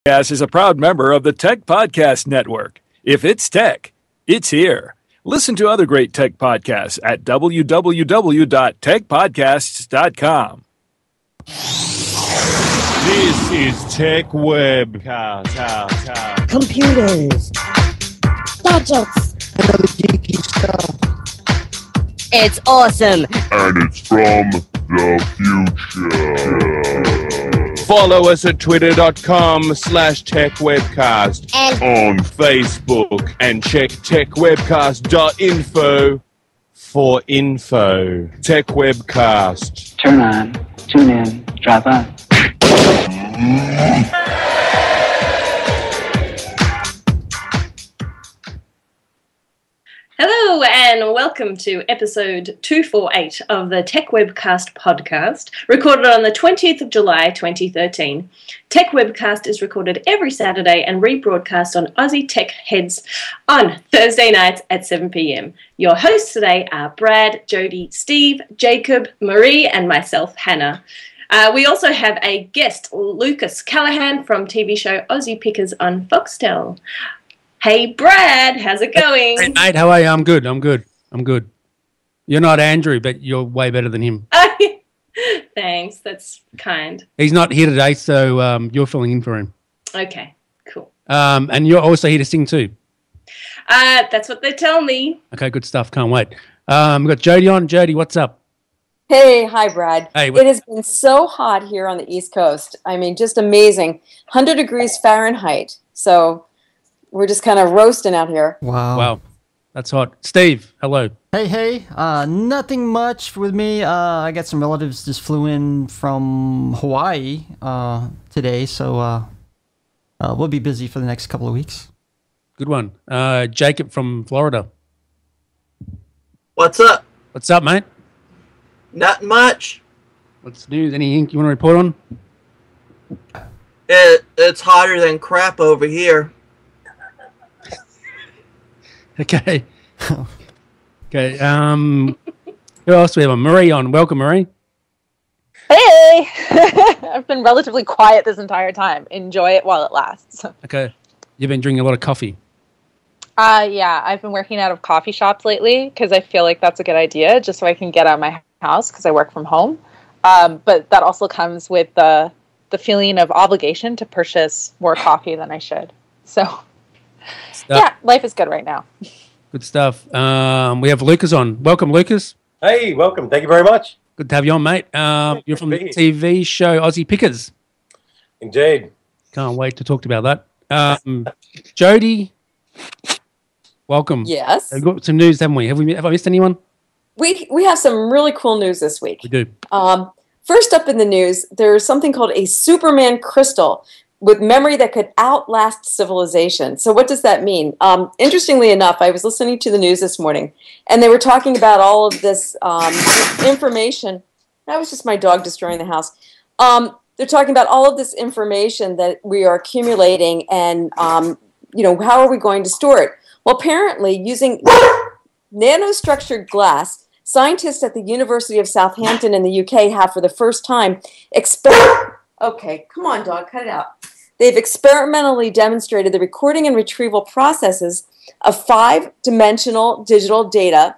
Podcast is a proud member of the Tech Podcast Network. If it's tech, it's here. Listen to other great tech podcasts at www.techpodcasts.com. This is Tech Webcast. Computers. Gadgets. Another geeky stuff. It's awesome. And it's from the future. Follow us at twitter.com/techwebcast And On Facebook and check techwebcast.info for info. Tech Webcast. Turn on, tune in, drop on. Hello and welcome to episode 248 of the Tech Webcast podcast, recorded on the 20th of July 2013. Tech Webcast is recorded every Saturday and rebroadcast on Aussie Tech Heads on Thursday nights at 7 p.m. Your hosts today are Brad, Jody, Steve, Jacob, Marie and myself, Hannah. We also have a guest, Lucas Callaghan from TV show Aussie Pickers on Foxtel. Hey, Brad, how's it going? Hey, mate, how are you? I'm good. You're not Andrew, but you're way better than him. Thanks, that's kind. He's not here today, so you're filling in for him. Okay, cool. And you're also here to sing too. That's what they tell me. Okay, good stuff. Can't wait. We've got Jody on. Jody, what's up? Hey, hi, Brad. Hey, it has been so hot here on the East Coast. I mean, just amazing. 100 degrees Fahrenheit. So we're just kind of roasting out here. Wow. That's hot. Steve, hello. Hey. Nothing much with me. I got some relatives just flew in from Hawaii today, so we'll be busy for the next couple of weeks. Good one. Jacob from Florida. What's up? What's up, mate? Not much. What's news? Anything you want to report on? It's hotter than crap over here. Okay. Okay. Who else do we have? Marie on. Welcome, Marie. Hey! I've been relatively quiet this entire time. Enjoy it while it lasts. Okay. You've been drinking a lot of coffee. Yeah, I've been working out of coffee shops lately because I feel like that's a good idea, just so I can get out of my house because I work from home. But that also comes with the feeling of obligation to purchase more coffee than I should. So, yeah, life is good right now. Good stuff. We have Lucas on. Welcome, Lucas. Hey, welcome. Thank you very much. Good to have you on, mate. You're from the TV show Aussie Pickers. Indeed. Can't wait to talk about that. Jody, welcome. Yes. We've got some news, haven't we? Have I missed anyone? We have some really cool news this week. We do. First up in the news, there's something called a Superman crystal with memory that could outlast civilization. So what does that mean? Interestingly enough, I was listening to the news this morning, and they were talking about all of this information. That was just my dog destroying the house. They're talking about all of this information that we are accumulating, and how are we going to store it? Well, apparently, using nanostructured glass, scientists at the University of Southampton in the UK have, for the first time, okay, come on, dog, cut it out. They've experimentally demonstrated the recording and retrieval processes of 5-dimensional digital data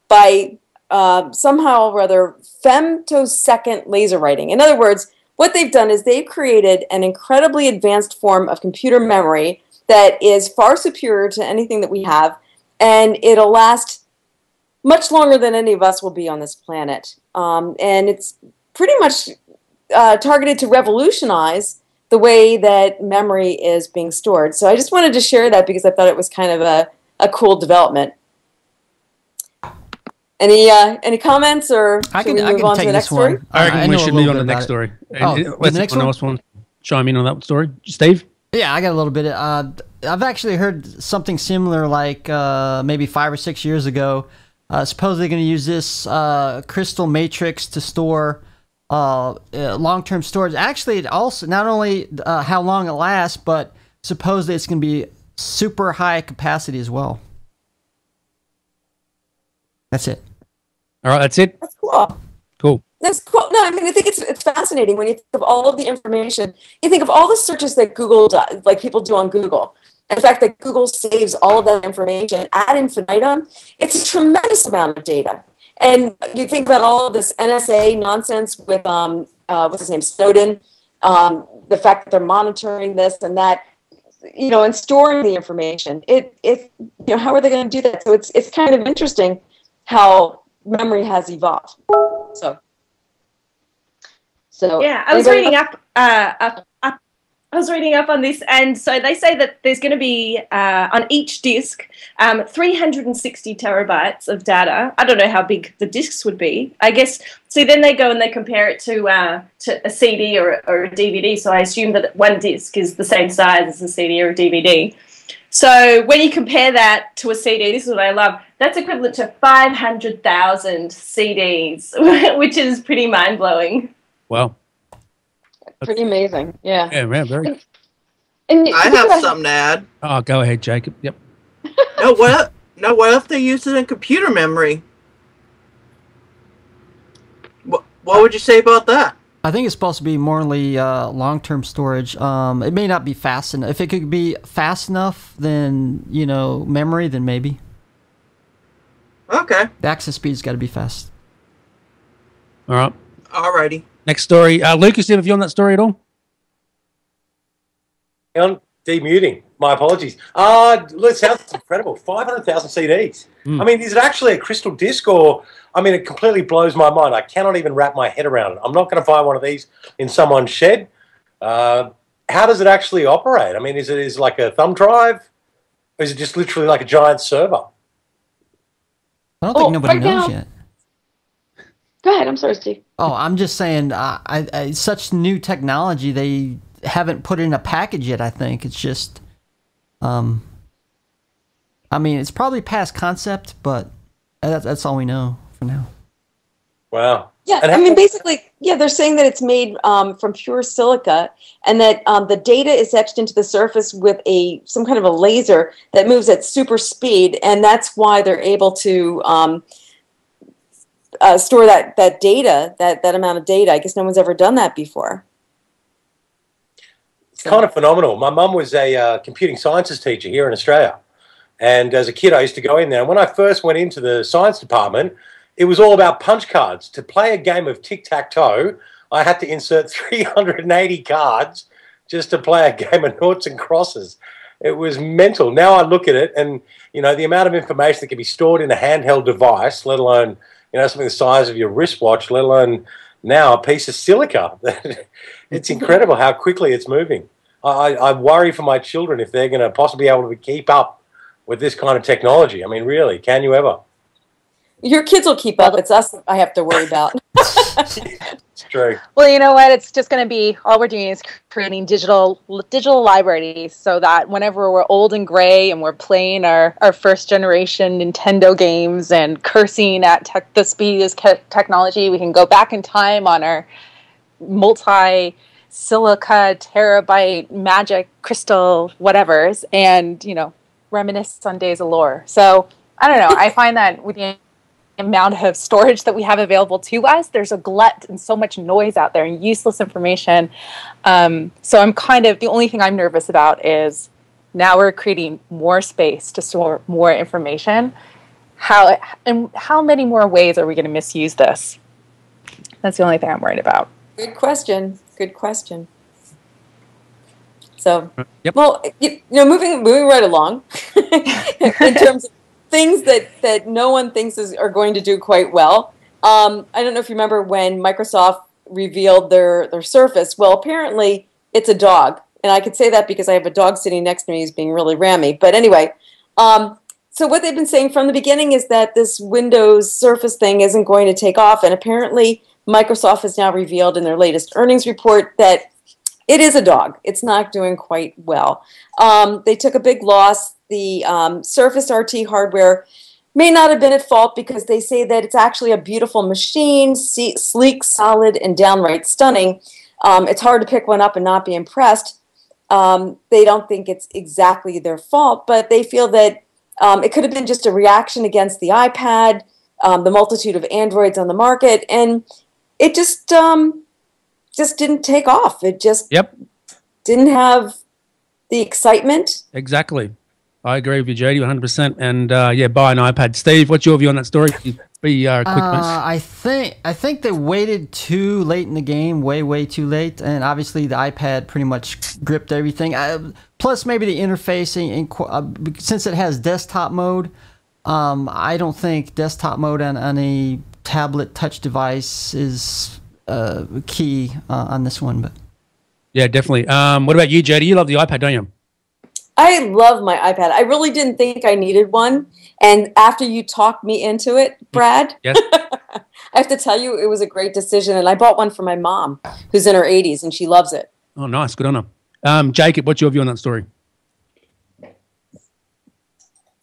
by somehow or other femtosecond laser writing. In other words, what they've done is they've created an incredibly advanced form of computer memory that is far superior to anything that we have, and it'll last much longer than any of us will be on this planet. And it's pretty much targeted to revolutionize the way that memory is being stored. So I just wanted to share that because I thought it was kind of a cool development. Any comments, or should we move on to the next story? I reckon we should move on to the next story. Let's next one else want to chime in on that story. Steve? Yeah, I got a little bit. I've actually heard something similar like maybe 5 or 6 years ago. Supposedly going to use this crystal matrix to store long-term storage. Actually, it also not only how long it lasts, but supposedly it's going to be super high capacity as well. That's it. All right, that's it. That's cool. Cool. That's cool. No, I mean, I think it's fascinating when you think of all of the information. You think of all the searches that Google does, like people do on Google. And the fact that Google saves all of that information ad infinitum, it's a tremendous amount of data. And you think about all of this NSA nonsense with, what's his name, Snowden, the fact that they're monitoring this and that, and storing the information. How are they going to do that? So it's kind of interesting how memory has evolved. So yeah, I was reading up on this, and so they say that there's going to be on each disk 360 terabytes of data. I don't know how big the disks would be. I guess. See, then they go and they compare it to a CD or a DVD. So I assume that one disc is the same size as a CD or a DVD. So when you compare that to a CD, this is what I love. That's equivalent to 500,000 CDs, which is pretty mind blowing. Wow. Pretty amazing. Yeah. Yeah, man, very. And I have something to add. Oh, go ahead, Jacob. Yep. What if they use it in computer memory? What would you say about that? I think it's supposed to be morely long-term storage. It may not be fast enough. If it could be fast enough, then memory, then maybe. Okay. The access speed's got to be fast. All right. Alrighty. Next story. Lucas, have you on that story at all? On demuting. My apologies. It sounds incredible. 500,000 CDs. I mean, is it actually a crystal disc, or? I mean, it completely blows my mind. I cannot even wrap my head around it. I'm not going to find one of these in someone's shed. How does it actually operate? I mean, is it like a thumb drive, or is it just literally like a giant server? I don't think nobody knows yet. Go ahead. I'm sorry, Steve. Oh, I'm just saying, such new technology, they haven't put it in a package yet, I think. It's just, I mean, it's probably past concept, but that's all we know for now. Wow. Yeah, I mean, basically, they're saying that it's made from pure silica, and that the data is etched into the surface with some kind of a laser that moves at super speed, and that's why they're able to store that data, that amount of data. I guess no one's ever done that before. It's kind of phenomenal. My mum was a computing sciences teacher here in Australia. And as a kid, I used to go in there. And when I first went into the science department, it was all about punch cards. To play a game of tic-tac-toe, I had to insert 380 cards just to play a game of noughts and crosses. It was mental. Now I look at it and, the amount of information that can be stored in a handheld device, let alone, something the size of your wristwatch, let alone now a piece of silica. It's incredible how quickly it's moving. I worry for my children if they're going to possibly be able to keep up with this kind of technology. I mean, really, can you ever? Your kids will keep up. It's us I have to worry about. It's true. Well, you know what? It's just going to be, all we're doing is creating digital libraries so that whenever we're old and gray and we're playing our first generation Nintendo games and cursing at the speed of technology, we can go back in time on our multi-silica, terabyte, magic, crystal, whatevers, and, reminisce on days of lore. So, I don't know. I find that with the amount of storage that we have available to us, there's a glut and so much noise out there and useless information. So I'm the only thing I'm nervous about is now we're creating more space to store more information. How many more ways are we going to misuse this? That's the only thing I'm worried about. Good question. Good question. So, yep. Well, moving right along in terms of things that no one thinks are going to do quite well. I don't know if you remember when Microsoft revealed their Surface. Well, apparently it's a dog, and I could say that because I have a dog sitting next to me who's being really rammy. But anyway, so what they've been saying from the beginning is that this Windows Surface thing isn't going to take off, and apparently Microsoft has now revealed in their latest earnings report that it is a dog. It's not doing quite well. They took a big loss. The Surface RT hardware may not have been at fault because they say that it's actually a beautiful machine, sleek, solid, and downright stunning. It's hard to pick one up and not be impressed. They don't think it's exactly their fault, but they feel that it could have been just a reaction against the iPad, the multitude of Androids on the market, and it just didn't take off. It just Yep. didn't have the excitement. Exactly. I agree with you, Jody, 100%. And yeah, buy an iPad. Steve, what's your view on that story? Be quick, mate. I think they waited too late in the game, way too late, and obviously the iPad pretty much gripped everything. Plus, maybe the interfacing, since it has desktop mode. I don't think desktop mode on a tablet touch device is key on this one, but yeah, definitely. What about you, Jody? You love the iPad, don't you? I love my iPad. I really didn't think I needed one. And after you talked me into it, Brad, yes. I have to tell you, it was a great decision. And I bought one for my mom, who's in her 80s, and she loves it. Oh, nice. Good on her. Jacob, what's your view on that story?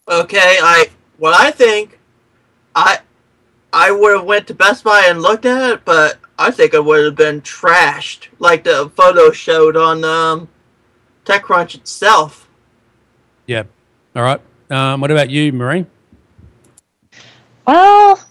Okay, I think I would have went to Best Buy and looked at it, but I think it would have been trashed, like the photo showed on TechCrunch itself. Yeah. All right. What about you, Marie? Well,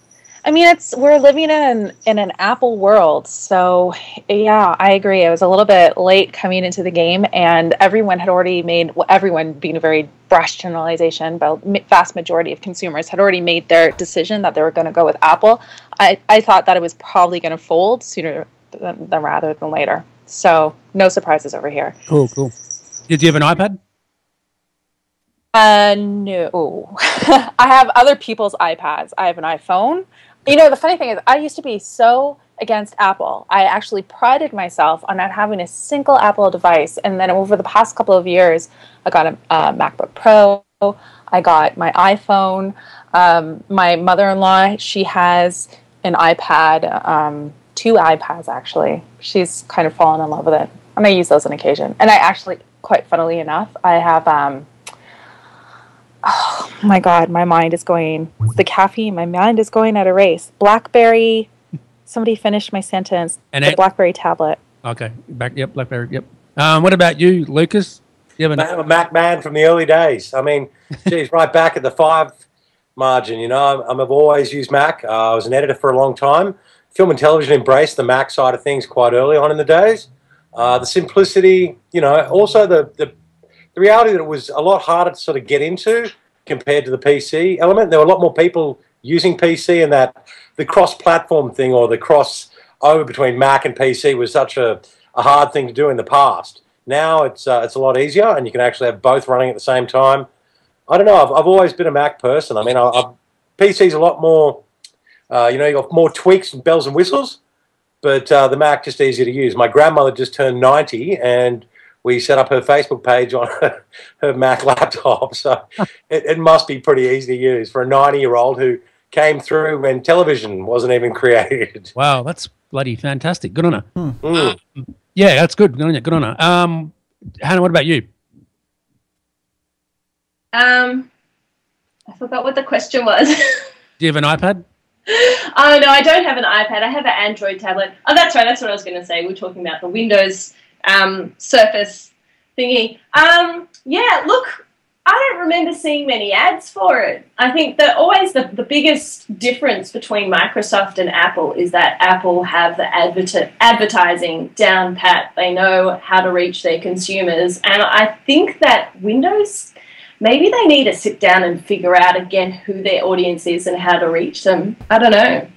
I mean, we're living in an Apple world, so yeah, I agree. It was a little bit late coming into the game, and everyone had already made, well, everyone being a very brash generalization, but vast majority of consumers had already made their decision that they were going to go with Apple. I thought that it was probably going to fold sooner than rather than later. So no surprises over here. Cool. Did you have an iPad? No. I have other people's iPads. I have an iPhone. You know, the funny thing is, I used to be so against Apple. I actually prided myself on not having a single Apple device. And then over the past couple of years, I got a MacBook Pro. I got my iPhone. My mother-in-law, she has an iPad, 2 iPads actually. She's kind of fallen in love with it. And I use those on occasion. And I actually, quite funnily enough, I have... oh my God, my mind is going, the caffeine, my mind is going at a race. BlackBerry, somebody finished my sentence. The BlackBerry tablet. Okay, BlackBerry, yep. What about you, Lucas? I'm a Mac man from the early days. I mean, geez, right back at the 5 margin, you know, I've always used Mac. I was an editor for a long time. Film and television embraced the Mac side of things quite early on in the days. The simplicity, you know, also the reality that it was a lot harder to sort of get into compared to the PC element. There were a lot more people using PC, and that the cross-platform thing or the cross-over between Mac and PC was such a hard thing to do in the past. Now it's a lot easier, and you can actually have both running at the same time. I don't know. I've always been a Mac person. I mean, PC's a lot more, you know, you've got more tweaks and bells and whistles, but the Mac just easier to use. My grandmother just turned 90, and we set up her Facebook page on her Mac laptop, so it must be pretty easy to use for a 90-year-old who came through when television wasn't even created. Wow, that's bloody fantastic. Good on her. Yeah, that's good. Good on you. Good on her. Hannah, what about you? I forgot what the question was. Do you have an iPad? Oh, no, I don't have an iPad. I have an Android tablet. Oh, that's right. That's what I was going to say. We were talking about the Windows Surface thingy. Yeah, look, I don't remember seeing many ads for it. I think that always the biggest difference between Microsoft and Apple is that Apple have the advertising down pat. They know how to reach their consumers. And I think that Windows, maybe they need to sit down and figure out again who their audience is and how to reach them. I don't know.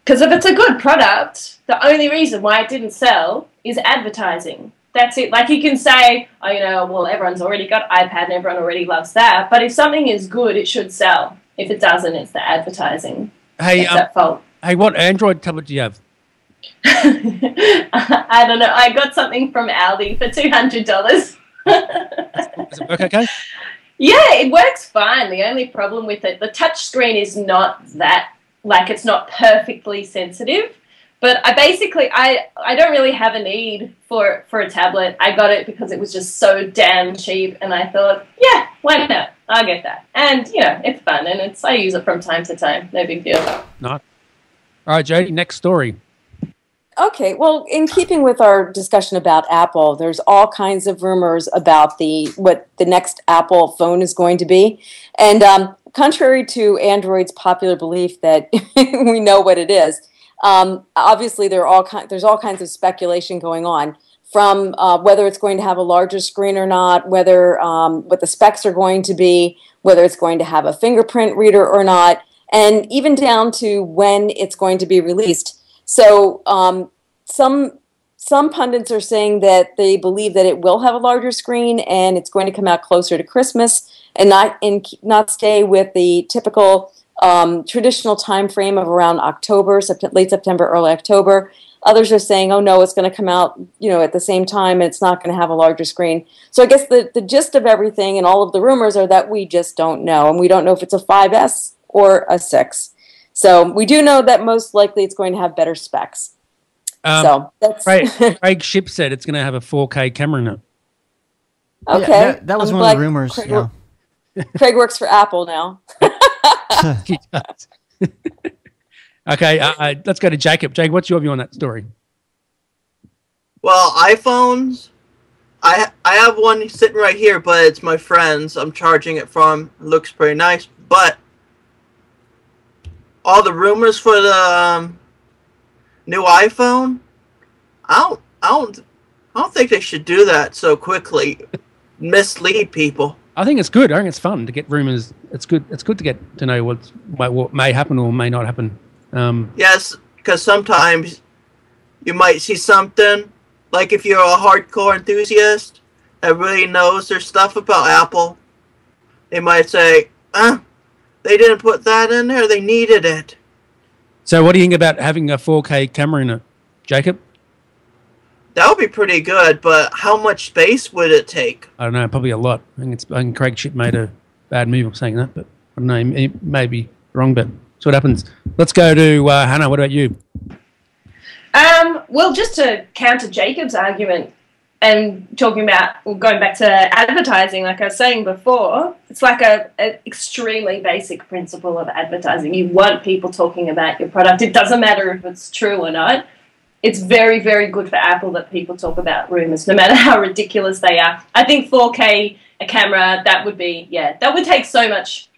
Because if it's a good product, the only reason why it didn't sell is advertising. That's it. Like you can say, oh, you know, well, everyone's already got iPad and everyone already loves that. But if something is good, it should sell. If it doesn't, it's the advertising. Hey, that's at fault. Hey, what Android tablet do you have? I don't know. I got something from Aldi for $200. Does it work okay? Yeah, it works fine. The only problem with it, the touch screen is not that, like, it's not perfectly sensitive. But I don't really have a need for a tablet. I got it because it was just so damn cheap, and I thought, yeah, why not? I'll get that. And, you know, it's fun, and I use it from time to time. No big deal. No. All right, Jody, next story. Okay, well, in keeping with our discussion about Apple, there's all kinds of rumors about what the next Apple phone is going to be. And contrary to Android's popular belief that we know what it is, Obviously, there's all kinds of speculation going on, from whether it's going to have a larger screen or not, whether what the specs are going to be, whether it's going to have a fingerprint reader or not, and even down to when it's going to be released. So some pundits are saying that they believe that it will have a larger screen and it's going to come out closer to Christmas and not stay with the typical traditional time frame of around October, late September, early October. Others are saying, oh no, it's going to come out, at the same time, and it's not going to have a larger screen. So I guess the gist of everything and all of the rumors are that we just don't know, and we don't know if it's a 5S or a 6. So we do know that most likely it's going to have better specs. So that's Craig Ship said it's going to have a 4K camera in it. Okay, yeah, that was one of the rumors. Craig works for Apple now. He does. Okay, let's go to Jacob. Jake, what's your view on that story? Well, iPhones, I have one sitting right here, but it's my friend's. I'm charging it from. It looks pretty nice, but all the rumors for the new iPhone, I don't think they should do that so quickly. Mislead people. I think it's good. I think it's fun to get rumors. It's good. It's good to get to know what may happen or may not happen. Yes, because sometimes you might see something, like if you're a hardcore enthusiast that really knows their stuff about Apple, they might say, they didn't put that in there, they needed it. So what do you think about having a 4K camera in it, Jacob? That would be pretty good, but how much space would it take? I don't know, probably a lot. I think Craig Ship made a bad move of saying that, but I don't know, he may be wrong, but that's what happens. Let's go to Hannah. What about you? Well, just to counter Jacob's argument and talking about, going back to advertising, like I was saying before, it's like an extremely basic principle of advertising. You want people talking about your product. It doesn't matter if it's true or not. It's very, very good for Apple that people talk about rumors, no matter how ridiculous they are. I think 4K, a camera, that would be, that would take so much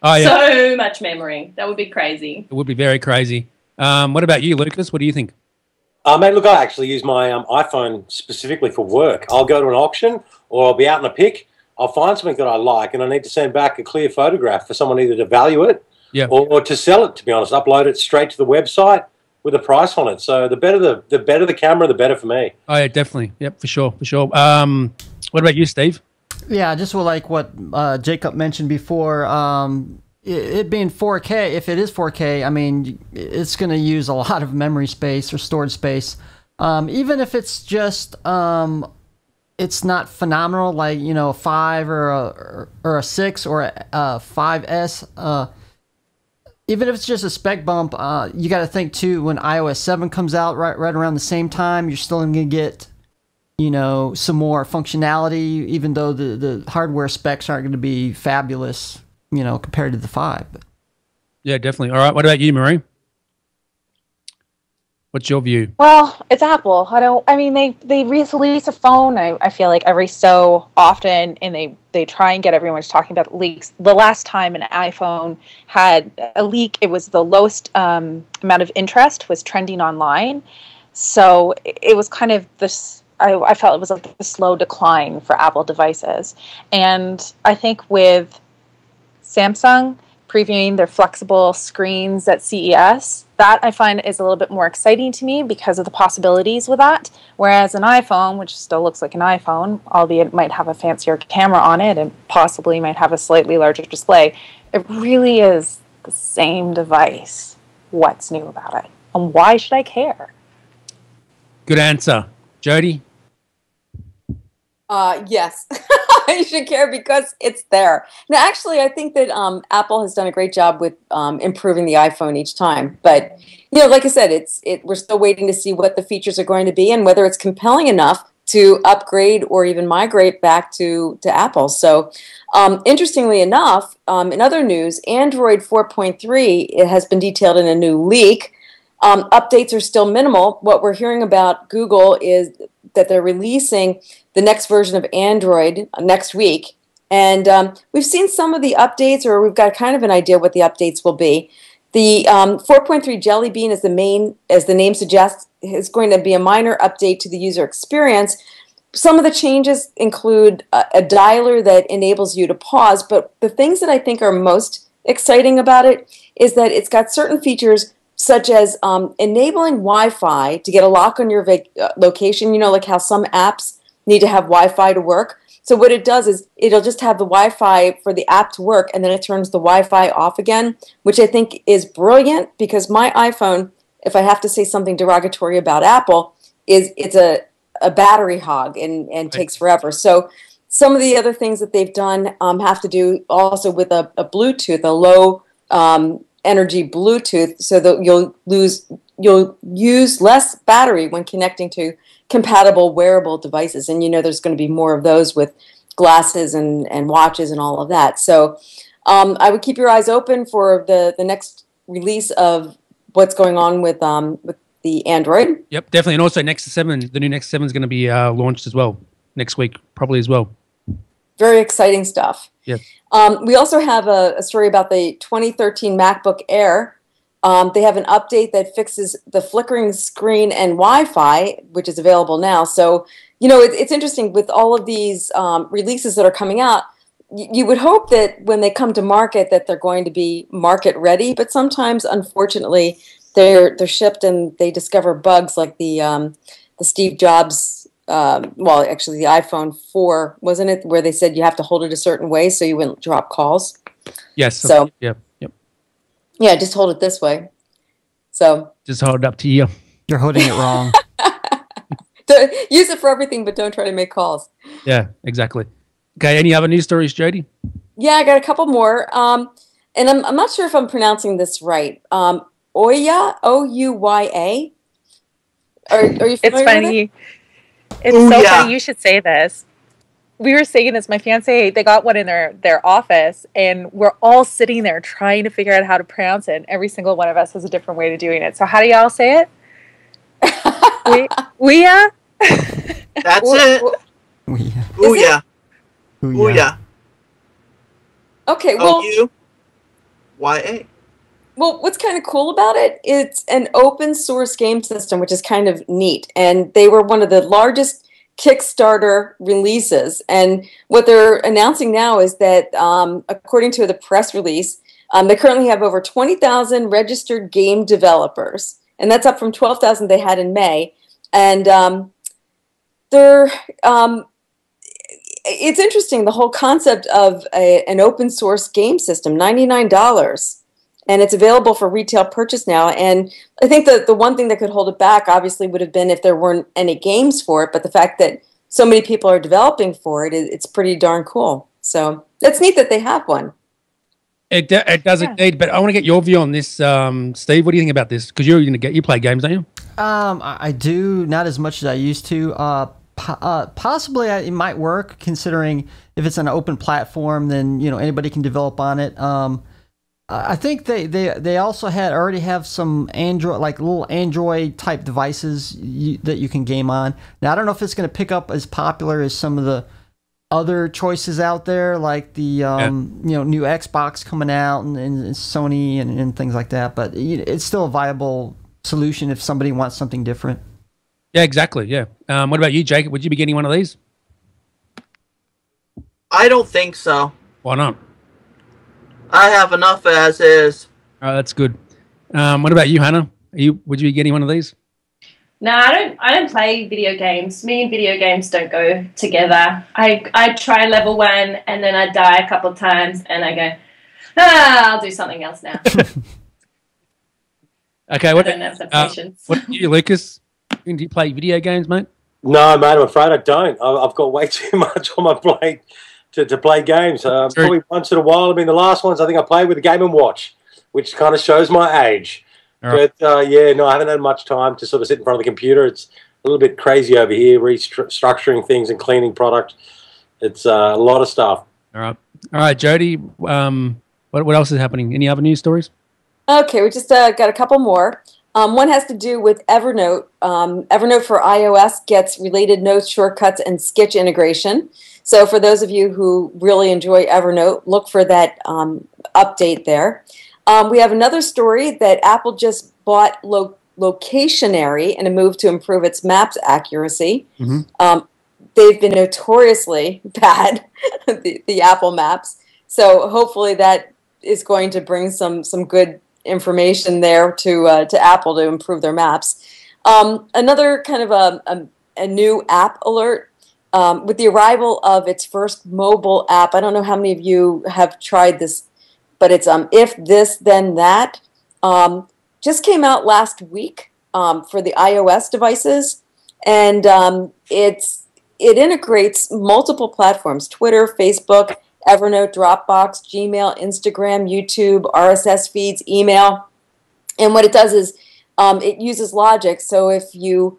memory. That would be crazy. It would be very crazy. What about you, Lucas? What do you think? Mate, look, I actually use my iPhone specifically for work. I'll go to an auction or I'll be out on a pick. I'll find something that I like and I need to send back a clear photograph for someone either to value it or to sell it, to be honest. Upload it straight to the website with a price on it. So the better the camera, the better for me. Oh, yeah, definitely. Yep, for sure. What about you, Steve? Yeah, just like what Jacob mentioned before, it being 4K, if it is 4K, I mean, it's going to use a lot of memory space or storage space. Even if it's just, it's not phenomenal, like, a 5 or a 6 or a 5S. Even if it's just a spec bump, you got to think, too, when iOS 7 comes out right around the same time, you're still going to get, some more functionality, even though the hardware specs aren't going to be fabulous, compared to the 5. Yeah, definitely. All right, what about you, Marie? What's your view? Well, it's Apple. They release a phone, I feel like, every so often, and they try and get everyone talking about leaks. The last time an iPhone had a leak, it was the lowest amount of interest was trending online. So it was kind of this, I felt it was like a slow decline for Apple devices. And I think with Samsung previewing their flexible screens at CES, that I find is a little bit more exciting to me because of the possibilities with that. Whereas an iPhone, which still looks like an iPhone, albeit it might have a fancier camera on it and possibly might have a slightly larger display, it really is the same device. What's new about it? And why should I care? Good answer. Jody? Yes, I should care because it's there. Now, actually, I think that Apple has done a great job with improving the iPhone each time. But, like I said, we're still waiting to see what the features are going to be and whether it's compelling enough to upgrade or even migrate back to Apple. So, interestingly enough, in other news, Android 4.3 it has been detailed in a new leak. Updates are still minimal. What we're hearing about Google is that they're releasing the next version of Android next week. And we've seen some of the updates, or we've got kind of an idea what the updates will be. The 4.3 Jelly Bean, as the name suggests, is going to be a minor update to the user experience. Some of the changes include a dialer that enables you to pause, but the things that I think are most exciting about it is that it's got certain features such as enabling Wi-Fi to get a lock on your location. You know, like how some apps need to have Wi-Fi to work. So what it does is it'll just have the Wi-Fi for the app to work, and then it turns the Wi-Fi off again, which I think is brilliant because my iPhone, if I have to say something derogatory about Apple, it's a battery hog and takes forever. So some of the other things that they've done have to do also with a Bluetooth, a low energy Bluetooth, so that you'll use less battery when connecting to compatible wearable devices. And you know there's going to be more of those with glasses and watches and all of that. So I would keep your eyes open for the next release of what's going on with the Android. Yep, definitely. And also Nexus 7, the new Nexus 7 is going to be launched as well next week, probably as well. Very exciting stuff. Yeah. We also have a story about the 2013 MacBook Air. They have an update that fixes the flickering screen and Wi-Fi, which is available now. So, you know, it's interesting with all of these releases that are coming out. You would hope that when they come to market that they're going to be market ready, but sometimes, unfortunately, they're shipped and they discover bugs like the Steve Jobs, actually the iPhone 4, wasn't it, where they said you have to hold it a certain way so you wouldn't drop calls? Yes. So Yep. Yeah, just hold it this way. So just hold it up to you. You're holding it wrong. Use it for everything, but don't try to make calls. Yeah, exactly. Okay, any other news stories, Jody? Yeah, I got a couple more. And I'm not sure if I'm pronouncing this right. Ouya, O-U-Y-A. Are you familiar It's funny. with it? It's so funny you should say this. We were saying this, my fiance, they got one in their office, and we're all sitting there trying to figure out how to pronounce it, and every single one of us has a different way of doing it. So how do y'all say it? Ouya? That's it. Ouya. Ouya. Okay, well... O-U-Y-A. Well, what's kind of cool about it, it's an open source game system, which is kind of neat. And they were one of the largest Kickstarter releases. And what they're announcing now is that, according to the press release, they currently have over 20,000 registered game developers. And that's up from 12,000 they had in May. And it's interesting, the whole concept of an open source game system, $99. And it's available for retail purchase now. And I think that the one thing that could hold it back, obviously, would have been if there weren't any games for it. But the fact that so many people are developing for it, it's pretty darn cool. So that's neat that they have one. It does indeed. But I want to get your view on this, Steve. What do you think about this? Because you play games, don't you? I do, not as much as I used to. Possibly it might work, considering if it's an open platform, then anybody can develop on it. I think they also already have some Android, like little Android type devices that you can game on. Now I don't know if it's going to pick up as popular as some of the other choices out there, like the new Xbox coming out and Sony and things like that. But it's still a viable solution if somebody wants something different. Yeah, exactly. Yeah. What about you, Jacob? Would you be getting one of these? I don't think so. Why not? I have enough as is. Oh, that's good. What about you, Hannah? Would you be getting one of these? No, I don't play video games. Me and video games don't go together. I try level 1 and then I die a couple of times and I go, I'll do something else now. Okay, I don't have the patience. What about you, Lucas? Do you play video games, mate? No, mate, I'm afraid I don't. I've got way too much on my plate to play games. Probably once in a while. I mean, the last ones I think I played with a Game & Watch, which kind of shows my age. Right. But, I haven't had much time to sort of sit in front of the computer. It's a little bit crazy over here, restructuring things and cleaning product. It's a lot of stuff. All right, Jody, what else is happening? Any other news stories? Okay, we just got a couple more. One has to do with Evernote. Evernote for iOS gets related notes, shortcuts, and Sketch integration. So for those of you who really enjoy Evernote, look for that update there. We have another story that Apple just bought Locationary in a move to improve its maps accuracy. They've been notoriously bad, the Apple Maps. So hopefully that is going to bring some good information there to Apple to improve their maps. Another kind of a new app alert with the arrival of its first mobile app. I don't know how many of you have tried this, but it's If This Then That. Just came out last week for the iOS devices, and it integrates multiple platforms: Twitter, Facebook, Evernote, Dropbox, Gmail, Instagram, YouTube, RSS feeds, email. And what it does is it uses logic. So if you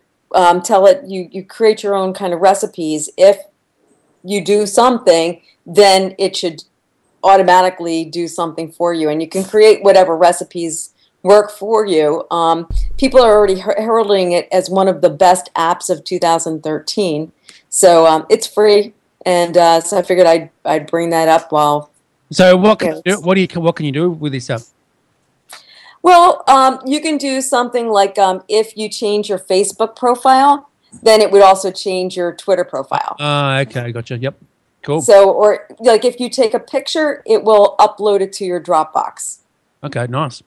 tell it, you create your own kind of recipes. If you do something, then it should automatically do something for you. And you can create whatever recipes work for you. People are already heralding it as one of the best apps of 2013. So it's free, and so I figured I'd bring that up while. So what can you do? What can you do with this app? Well, you can do something like if you change your Facebook profile, then it would also change your Twitter profile. Okay, gotcha. Yep, cool. So, or like if you take a picture, it will upload it to your Dropbox. Okay, nice.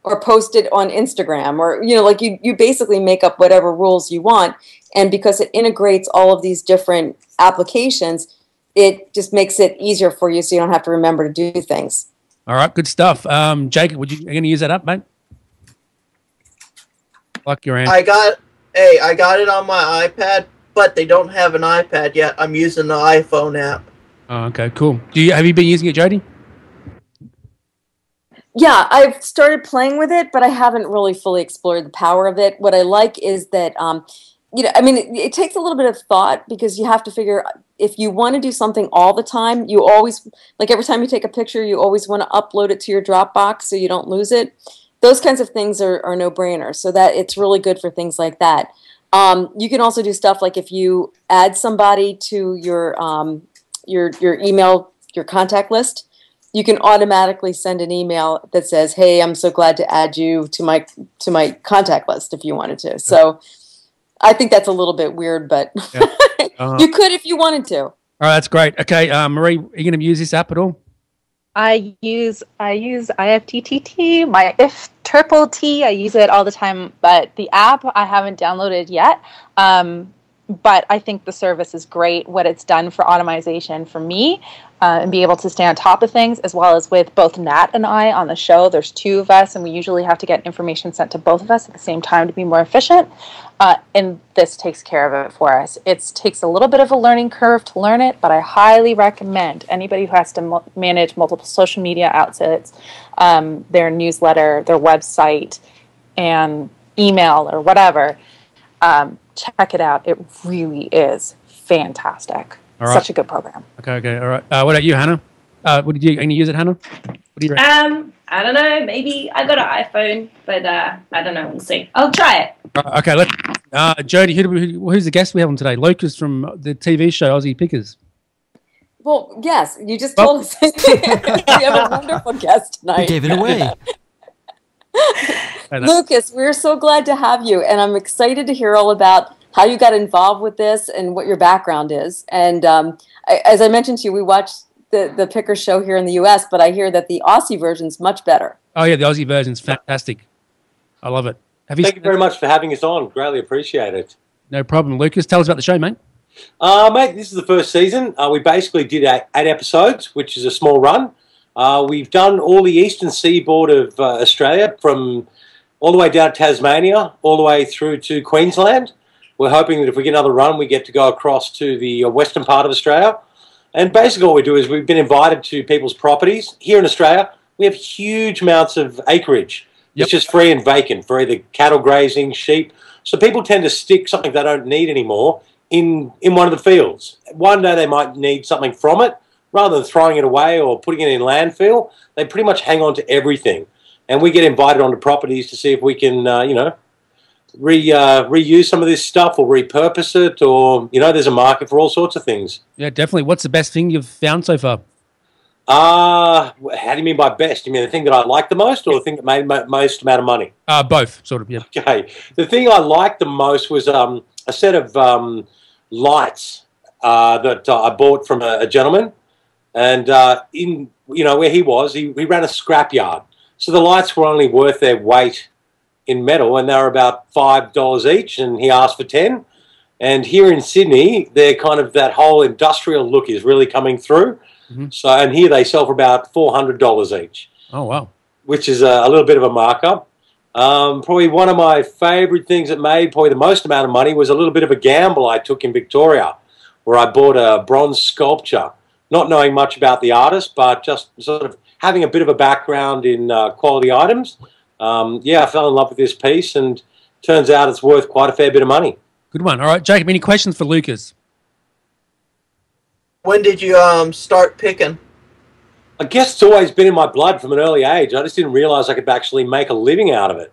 Or post it on Instagram, or like you basically make up whatever rules you want, and because it integrates all of these different applications, it just makes it easier for you, so you don't have to remember to do things. All right, good stuff. Jacob, are you going to use that up, mate? Like your answer. I got it on my iPad, but they don't have an iPad yet. I'm using the iPhone app. Oh, okay, cool. Have you been using it, Jody? Yeah, I've started playing with it, but I haven't really fully explored the power of it. What I like is that, it takes a little bit of thought, because you have to figure if you want to do something all the time, you always, like every time you take a picture, you always want to upload it to your Dropbox so you don't lose it. Those kinds of things are no-brainers, so that it's really good for things like that. You can also do stuff like if you add somebody to your email, your contact list, you can automatically send an email that says, "Hey, I'm so glad to add you to my contact list," if you wanted to. So I think that's a little bit weird, but you could if you wanted to. All right, that's great. Okay, Marie, are you going to use this app at all? I use IFTTT, my if triple T. I use it all the time, but the app I haven't downloaded yet. But I think the service is great. What it's done for automation for me, and be able to stay on top of things, as well as with both Nat and I on the show. There's two of us, and we usually have to get information sent to both of us at the same time to be more efficient. And this takes care of it for us. It takes a little bit of a learning curve to learn it, but I highly recommend anybody who has to manage multiple social media outlets, their newsletter, their website, and email or whatever, check it out. It really is fantastic. All right. Such a good program. Okay, all right. What about you, Hannah? Are you going to use it, Hannah? What do you reckon? I don't know. Maybe I got an iPhone, but I don't know. We'll see. I'll try it. Okay, let's. Jody, who's the guest we have on today? Lucas from the TV show Aussie Pickers. Well, yes, you just told us. We have a wonderful guest tonight. You gave it away. Lucas, we're so glad to have you, and I'm excited to hear all about how you got involved with this and what your background is. And as I mentioned to you, we watched the Pickers show here in the U.S., but I hear that the Aussie version's much better. Oh, yeah, the Aussie version's fantastic. I love it. Thank you very much for having us on. Greatly appreciate it. No problem. Lucas, tell us about the show, mate. Mate, this is the first season. We basically did 8 episodes, which is a small run. We've done all the eastern seaboard of Australia, from all the way down to Tasmania, all the way through to Queensland. We're hoping that if we get another run, we get to go across to the western part of Australia. And basically all we do is we've been invited to people's properties. Here in Australia, we have huge amounts of acreage. Yep. It's just free and vacant for either cattle grazing, sheep. So people tend to stick something they don't need anymore in one of the fields. One day they might need something from it. Rather than throwing it away or putting it in landfill, they pretty much hang on to everything. And we get invited onto properties to see if we can, reuse some of this stuff or repurpose it, or, there's a market for all sorts of things. Yeah, definitely. What's the best thing you've found so far? How do you mean by best? You mean the thing that I like the most, or the thing that made most amount of money? Both, sort of. Yeah. Okay. The thing I liked the most was a set of lights that I bought from a gentleman, and in where he was, he ran a scrapyard, so the lights were only worth their weight in metal, and they were about $5 each, and he asked for 10. And here in Sydney, they're kind of that whole industrial look is really coming through. Mm-hmm. So, and here they sell for about $400 each. Oh, wow. Which is a little bit of a markup. Probably one of my favourite things that made probably the most amount of money was a little bit of a gamble I took in Victoria, where I bought a bronze sculpture, not knowing much about the artist, but just sort of having a bit of a background in quality items. I fell in love with this piece, and turns out it's worth quite a fair bit of money. Good one. All right, Jacob, any questions for Lucas? When did you start picking? I guess it's always been in my blood from an early age. I just didn't realize I could actually make a living out of it.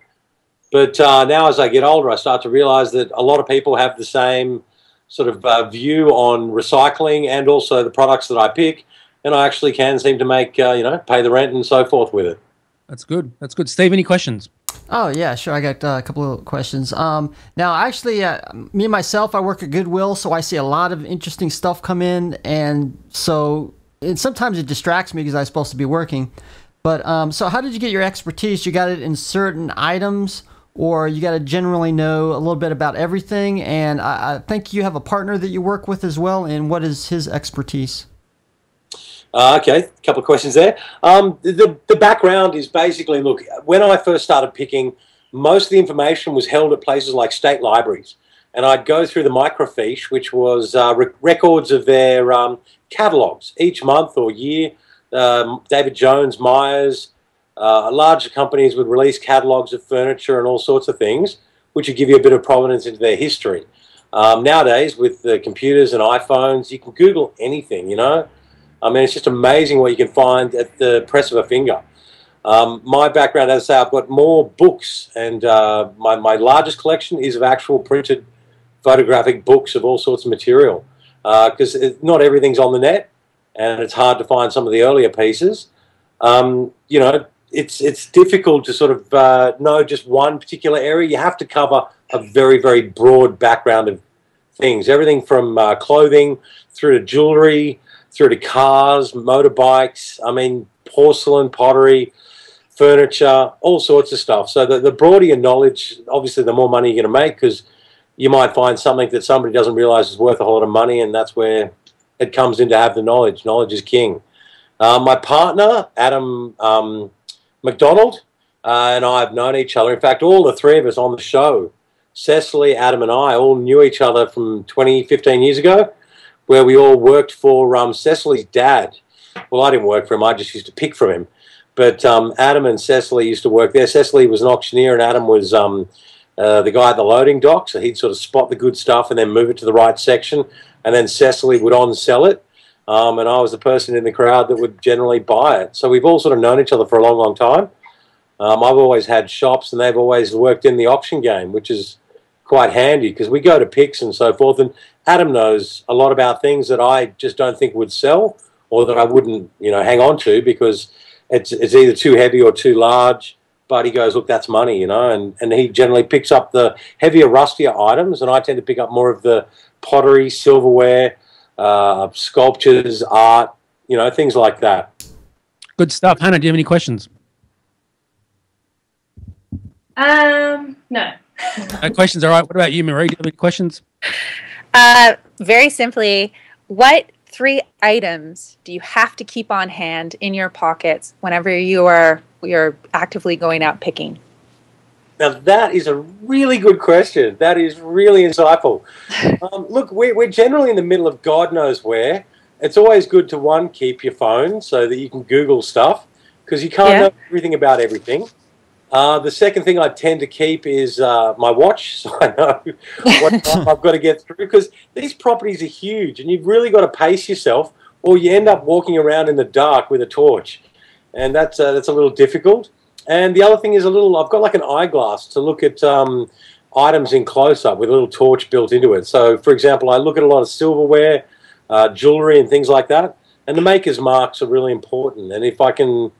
But now as I get older, I start to realize that a lot of people have the same sort of view on recycling and also the products that I pick, and I actually can seem to make, pay the rent and so forth with it. That's good. That's good. Steve, any questions? Oh, yeah, sure. I got a couple of questions. Now, actually, me and myself, I work at Goodwill, so I see a lot of interesting stuff come in, and sometimes it distracts me because I'm supposed to be working. But so how did you get your expertise? You got it in certain items, or you got to generally know a little bit about everything? And I think you have a partner that you work with as well, and what is his expertise? Okay, a couple of questions there. The background is basically, look, when I first started picking, most of the information was held at places like state libraries. And I'd go through the microfiche, which was records of their catalogues each month or year. David Jones, Myers, larger companies would release catalogues of furniture and all sorts of things, which would give you a bit of provenance into their history. Nowadays, with the computers and iPhones, you can Google anything, I mean, it's just amazing what you can find at the press of a finger. My background, as I say, I've got more books, and my largest collection is of actual printed photographic books of all sorts of material, because not everything's on the net, and it's hard to find some of the earlier pieces. It's difficult to sort of know just one particular area. You have to cover a very, very broad background of things, everything from clothing through to jewellery, through to cars, motorbikes, porcelain, pottery, furniture, all sorts of stuff. So the broader your knowledge, obviously the more money you're going to make, because you might find something that somebody doesn't realise is worth a whole lot of money, and that's where it comes in to have the knowledge. Knowledge is king. My partner, Adam McDonald, and I have known each other. In fact, all the three of us on the show, Cecily, Adam and I, all knew each other from 15 years ago, where we all worked for Cecily's dad. Well, I didn't work for him. I just used to pick from him. But Adam and Cecily used to work there. Cecily was an auctioneer, and Adam was the guy at the loading dock. So he'd sort of spot the good stuff and then move it to the right section. And then Cecily would on-sell it. And I was the person in the crowd that would generally buy it. So we've all sort of known each other for a long, long time. I've always had shops, and they've always worked in the auction game, which is quite handy because we go to picks and so forth, and Adam knows a lot about things that I just don't think would sell, or that I wouldn't, hang on to because it's either too heavy or too large. But he goes, look, that's money, and he generally picks up the heavier, rustier items, and I tend to pick up more of the pottery, silverware, sculptures, art, things like that. Good stuff. Hannah, do you have any questions? No. No questions. All right. What about you, Marie? Do you have any questions? Very simply, what 3 items do you have to keep on hand in your pockets whenever you're actively going out picking? Now, that is a really good question. That is really insightful. Look, we're generally in the middle of God knows where. It's always good to, one, keep your phone so that you can Google stuff, because you can't know everything about everything. The second thing I tend to keep is my watch, so I know what time I've got to get through, because these properties are huge, and you've really got to pace yourself, or you end up walking around in the dark with a torch, and that's a little difficult. And the other thing is I've got like an eyeglass to look at items in close-up with a little torch built into it. So, for example, I look at a lot of silverware, jewellery and things like that. And the maker's marks are really important. And if I can,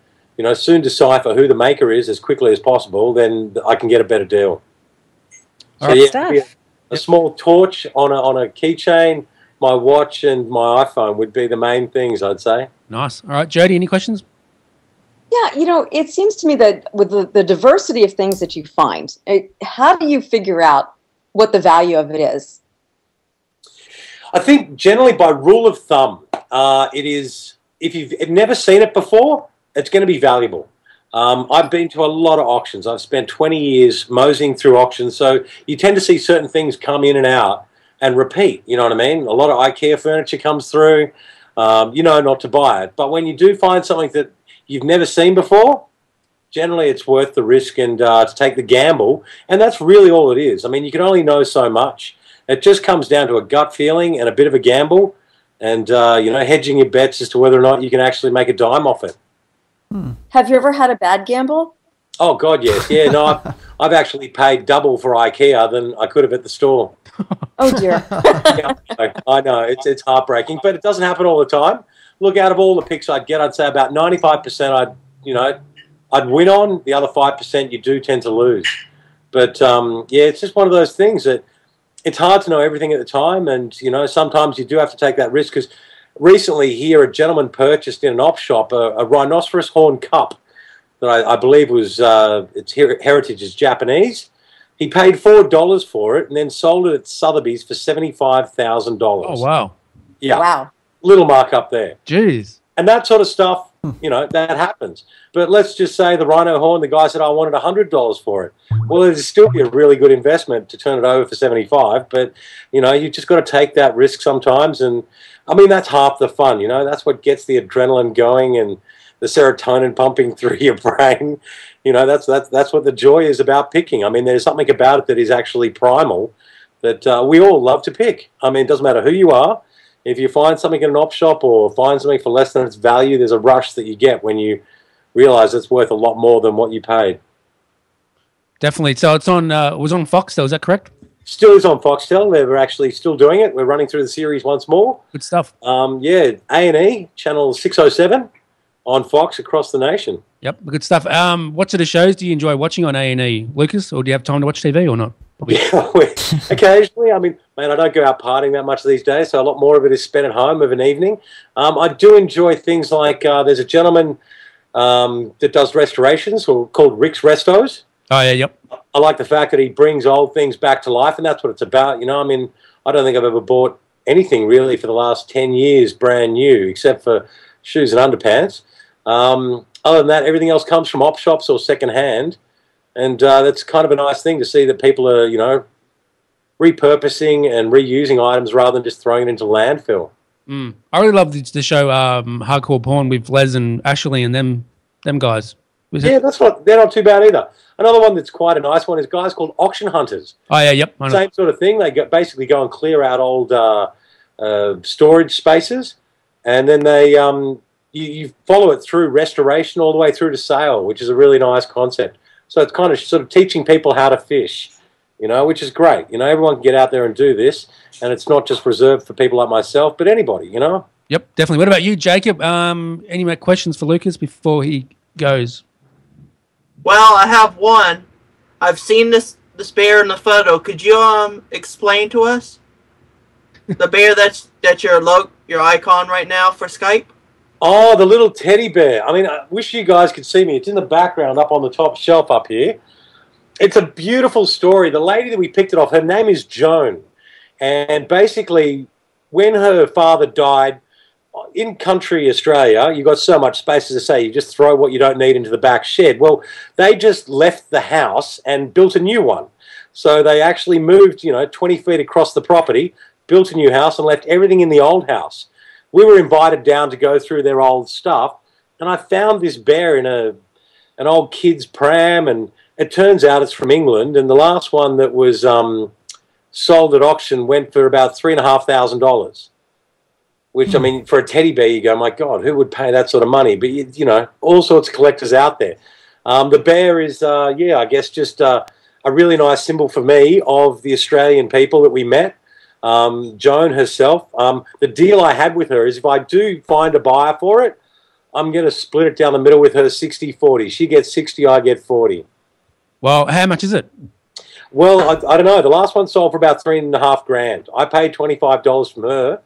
soon decipher who the maker is as quickly as possible, then I can get a better deal. So yeah, a small torch on a keychain, my watch, and my iPhone would be the main things, I'd say. Nice. All right, Jody, any questions? Yeah, it seems to me that with the diversity of things that you find, how do you figure out what the value of it is? I think generally by rule of thumb, it is, if you've never seen it before, it's going to be valuable. I've been to a lot of auctions. I've spent 20 years moseying through auctions, so you tend to see certain things come in and out and repeat, you know what I mean? A lot of IKEA furniture comes through, not to buy it. But when you do find something that you've never seen before, generally it's worth the risk and to take the gamble, and that's really all it is. I mean, you can only know so much. It just comes down to a gut feeling and a bit of a gamble and, hedging your bets as to whether or not you can actually make a dime off it. Have you ever had a bad gamble? Oh, God, yes. Yeah, no, I've actually paid double for IKEA than I could have at the store. Oh, dear. Yeah, I know. It's heartbreaking, but it doesn't happen all the time. Look, out of all the picks I'd get, I'd say about 95% I'd win on. The other 5% you do tend to lose. But, it's just one of those things that it's hard to know everything at the time, and, sometimes you do have to take that risk because recently here a gentleman purchased in an op shop a rhinoceros horn cup that I believe was its heritage is Japanese. He paid $4 for it and then sold it at Sotheby's for $75,000. Oh, wow. Yeah. Wow. Little markup there. Jeez. And that sort of stuff, that happens. But let's just say the rhino horn, the guy said, I wanted $100 for it. Well, it'd still be a really good investment to turn it over for $75. But, you just got to take that risk sometimes. And, I mean, that's half the fun, That's what gets the adrenaline going and the serotonin pumping through your brain. That's what the joy is about picking. I mean, there's something about it that is actually primal that we all love to pick. I mean, it doesn't matter who you are. If you find something in an op shop or find something for less than its value, there's a rush that you get when you realize it's worth a lot more than what you paid. Definitely. So it was on Foxtel, is that correct? Still is on Foxtel. They're actually still doing it. We're running through the series once more. Good stuff. A&E, channel 607 on Fox across the nation. Yep, good stuff. What sort of shows do you enjoy watching on A&E, Lucas, or do you have time to watch TV or not? Yeah, occasionally. I mean, man, I don't go out partying that much these days, so a lot more of it is spent at home of an evening. I do enjoy things like there's a gentleman that does restorations called Rick's Restos. Oh, yeah, yep. I like the fact that he brings old things back to life, and that's what it's about. I mean, I don't think I've ever bought anything really for the last 10 years brand new, except for shoes and underpants. Other than that, everything else comes from op shops or second hand. And that's kind of a nice thing to see that people are, repurposing and reusing items rather than just throwing it into landfill. I really love the show Hardcore Porn with Les and Ashley and them guys. They're not too bad either. Another one that's quite a nice one is guys called Auction Hunters. Oh, yeah, yep. Same sort of thing. They basically go and clear out old storage spaces, and then they you follow it through restoration all the way through to sale, which is a really nice concept. So it's kind of sort of teaching people how to fish, which is great. Everyone can get out there and do this, and it's not just reserved for people like myself, but anybody, Yep, definitely. What about you, Jacob? Any more questions for Lucas before he goes? Well, I have one. I've seen this bear in the photo. Could you explain to us the bear that's your icon right now for Skype? Oh, the little teddy bear. I mean, I wish you guys could see me. It's in the background up on the top shelf up here. It's a beautiful story. The lady that we picked it off, her name is Joan. And basically, when her father died, in country Australia, you've got so much space, as I say, you just throw what you don't need into the back shed. Well, they just left the house and built a new one. So they actually moved, 20 feet across the property, built a new house and left everything in the old house. We were invited down to go through their old stuff, and I found this bear in an old kid's pram, and it turns out it's from England, and the last one that was sold at auction went for about $3,500. Which, I mean, for a teddy bear, you go, my God, who would pay that sort of money? But, all sorts of collectors out there. The bear is, I guess just a really nice symbol for me of the Australian people that we met. Joan herself. The deal I had with her is if I do find a buyer for it, I'm going to split it down the middle with her 60-40. She gets 60, I get 40. Well, how much is it? Well, I don't know. The last one sold for about $3,500. I paid $25 from her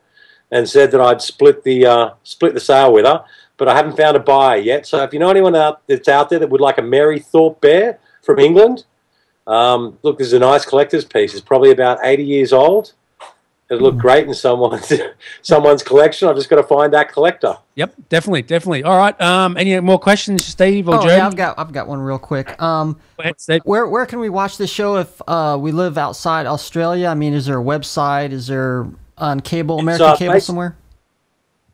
and said that I'd split the sale with her, but I haven't found a buyer yet. So if you know anyone that's out there that would like a Mary Thorpe bear from England, look, this is a nice collector's piece. It's probably about 80 years old. It'll look great in someone's collection. I've just got to find that collector. Yep, definitely. All right. Any more questions, Steve or Joe? Yeah, I've got one real quick. Go ahead, Steve. Where can we watch the show if we live outside Australia? I mean, is there a website? Is there on cable, American cable somewhere?